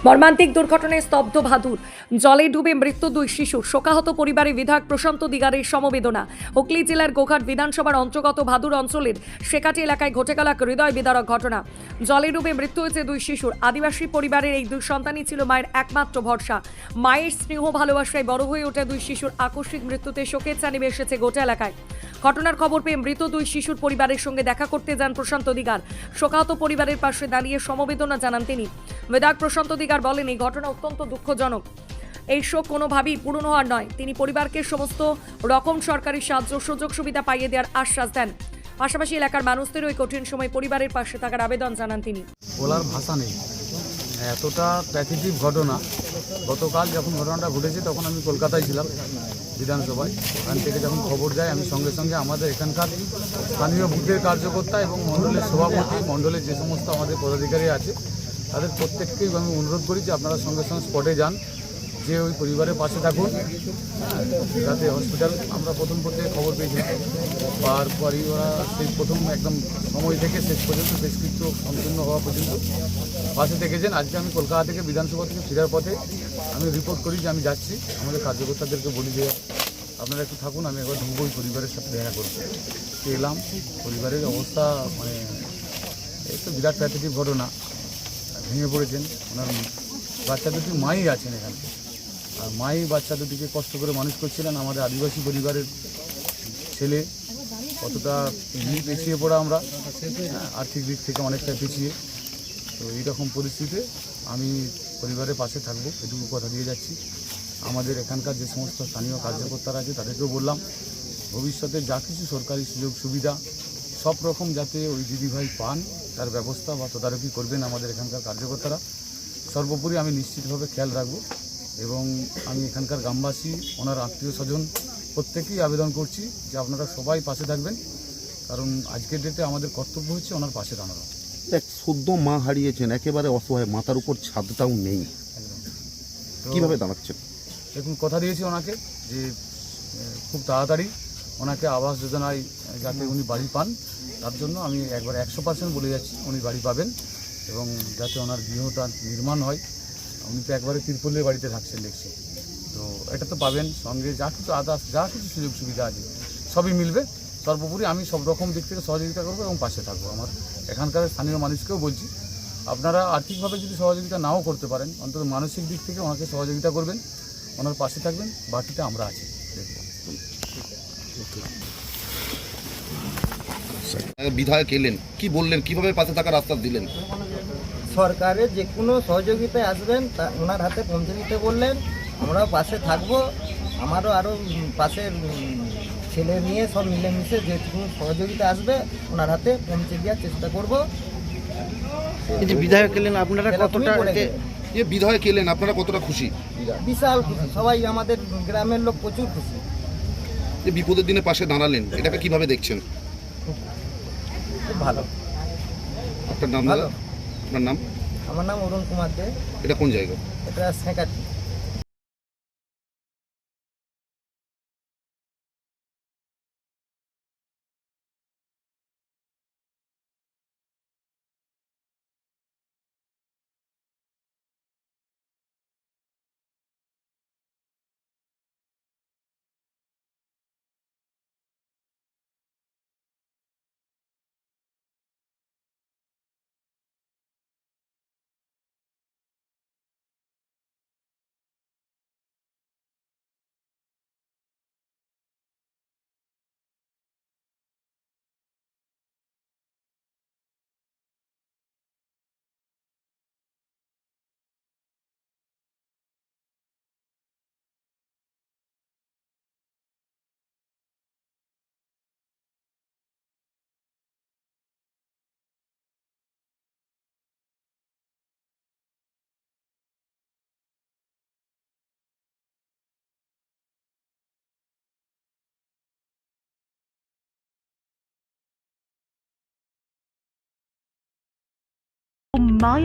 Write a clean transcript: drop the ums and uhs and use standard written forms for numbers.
মর্মান্তিক দুর্ঘটনায় স্তব্ধ ভাদুর, জলে ডুবে মৃত্যু দুই শিশু, শোকাহত পরিবারে বিধায়ক প্রশান্ত দিগারের সমবেদনা। হুগলি জেলার গোঘাট বিধানসভার অন্তর্গত ভাদুর অঞ্চলের শেকাটি এলাকায় ঘটে গেল এক হৃদয় বিদারক ঘটনা। জলে ডুবে মৃত্যু হয়েছে দুই শিশুর। আদিবাসী পরিবারের এই দুই সন্তানই ছিল মায়ের একমাত্র ভরসা। মায়ের স্নেহ ভালোবাসায় বড় হয়ে ওঠা দুই শিশুর আকস্মিক মৃত্যুতে শোকের ছায়া নেমে এসেছে গোটা এলাকায়। ঘটনার খবর পেয়ে মৃত দুই শিশুর পরিবারের সঙ্গে দেখা করতে যান প্রশান্ত দিগার। শোকাহত পরিবারের পাশে দাঁড়িয়ে সমবেদনা জানান তিনি। বিধায়ক প্রশান্ত দিগার বলেন, এই ঘটনা অত্যন্ত দুঃখজনক। এই শোক কোনোভাবেই পূরণ হওয়ার নয়। তিনি পরিবারকে সমস্ত রকম সরকারি সাহায্য সুযোগ সুবিধা পাইয়ে দেওয়ার আশ্বাস দেন। পাশাপাশি এলাকার মানুষদেরও এই কঠিন সময় পরিবারের পাশে থাকার আবেদন জানান তিনি। বলার ভাষা নেই, এতটা প্যাথেটিক ঘটনা। গতকাল যখন ঘটনাটা ঘটেছে তখন আমি কলকাতায় ছিলাম বিধানসভায়। ওখান থেকে যখন খবর যায় আমি সঙ্গে সঙ্গে আমাদের এখানকার স্থানীয় বুথের কার্যকর্তা এবং মণ্ডলের সভাপতি, মণ্ডলের যে সমস্ত আমাদের পদাধিকারী আছে তাদের প্রত্যেককেই আমি অনুরোধ করি যে আপনারা সঙ্গে সঙ্গে স্পটে যান, যে ওই পরিবারের পাশে থাকুন, যাতে হসপিটাল আমরা প্রথম থেকে খবর পেয়েছিলাম। তারপরই ওরা সেই প্রথম একদম সময় থেকে শেষ পর্যন্ত শেষকৃত্য সম্পূর্ণ হওয়া পর্যন্ত পাশে থেকেছেন। আজকে আমি কলকাতা থেকে বিধানসভা থেকে ফেরার পথে আমি রিপোর্ট করি যে আমি যাচ্ছি, আমাদের কার্যকর্তাদেরকে বলি যে আপনারা একটু থাকুন, আমি একবার ঢুকবো, পরিবারের সাথে দেখা করবো। এলাম, পরিবারের অবস্থা মানে এই তো বিরাট প্যাথেটিক ঘটনা। ভেঙে পড়েছেন, ওনার বাচ্চা দুটি মাই আছেন এখানে, আর মাই বাচ্চা দুটিকে কষ্ট করে মানুষ করছিলেন। আমাদের আদিবাসী পরিবারের ছেলে, কতটা পিছিয়ে পড়া আমরা, আর্থিক দিক থেকে অনেকটা পিছিয়ে। তো এইরকম পরিস্থিতিতে আমি পরিবারের পাশে থাকবো, এটুকু কথা দিয়ে যাচ্ছি। আমাদের এখানকার যে সমস্ত স্থানীয় কার্যকর্তারা আছে তাদেরকেও বললাম ভবিষ্যতে যা কিছু সরকারি সুযোগ সুবিধা সব রকম যাতে ওই দিদিভাই পান তার ব্যবস্থা বা তদারকি করবেন আমাদের এখানকার কার্যকর্তারা। সর্বোপরি আমি নিশ্চিতভাবে খেয়াল রাখবো এবং আমি এখানকার গ্রামবাসী, ওনার আত্মীয় স্বজন প্রত্যেকেই আবেদন করছি যে আপনারা সবাই পাশে থাকবেন, কারণ আজকের ডেটে আমাদের কর্তব্য হচ্ছে ওনার পাশে দাঁড়ানো। এক সদ্য মা হারিয়েছেন, একেবারে অসহায়, মাথার উপর ছাদটাও নেই, কিভাবে দাঁড়াচ্ছেন? দেখুন, কথা দিয়েছি ওনাকে যে খুব তাড়াতাড়ি ওনাকে আবাস যোজনায় যাতে উনি বাড়ি পান, তার জন্য আমি একবার 100% বলে যাচ্ছি উনি বাড়ি পাবেন এবং যাতে ওনার গৃহটা নির্মাণ হয়। উনি তো একবারে তিরপলের বাড়িতে থাকছেন দেখছি, তো এটা তো পাবেন। সঙ্গে যা কিছু আদার্স যা কিছু সুযোগ সুবিধা আছে সবই মিলবে। সর্বোপরি আমি সব রকম দিক থেকে সহযোগিতা করবো এবং পাশে থাকবো। আমার এখানকার স্থানীয় মানুষকেও বলছি, আপনারা আর্থিকভাবে যদি সহযোগিতা নাও করতে পারেন, অন্তত মানসিক দিক থেকে ওনাকে সহযোগিতা করবেন, ওনার পাশে থাকবেন, বাকিটা আমরা আছি। বিধায়ক এলেন, কি বললেন, কিভাবে পাশে থাকার আশ্বাস দিলেন? সরকারের যে কোনো সহযোগিতায় আসবেন তা ওনার হাতে পৌঁছে দিতে বললেন। আমরাও পাশে থাকবো, আমারও আরও পাশের ছেলে নিয়ে সব মিলেমিশে যেটুকু সহযোগিতা আসবে ওনার হাতে পৌঁছে দেওয়ার চেষ্টা করবো। এই যে বিধায়ক এলেন, আপনারা কতটা বিধায়ক এলেন, আপনারা কতটা খুশি? বিশাল খুশি, সবাই আমাদের গ্রামের লোক প্রচুর খুশি। যে বিপদের দিনে পাশে দাঁড়ালেন, এটাকে কিভাবে দেখছেন? খুব ভালো। আপনার নাম? ভালো। আপনার নাম? আমার নাম অরুণ কুমার দে। এটা কোন জায়গা? এটা শেখাটি। Maya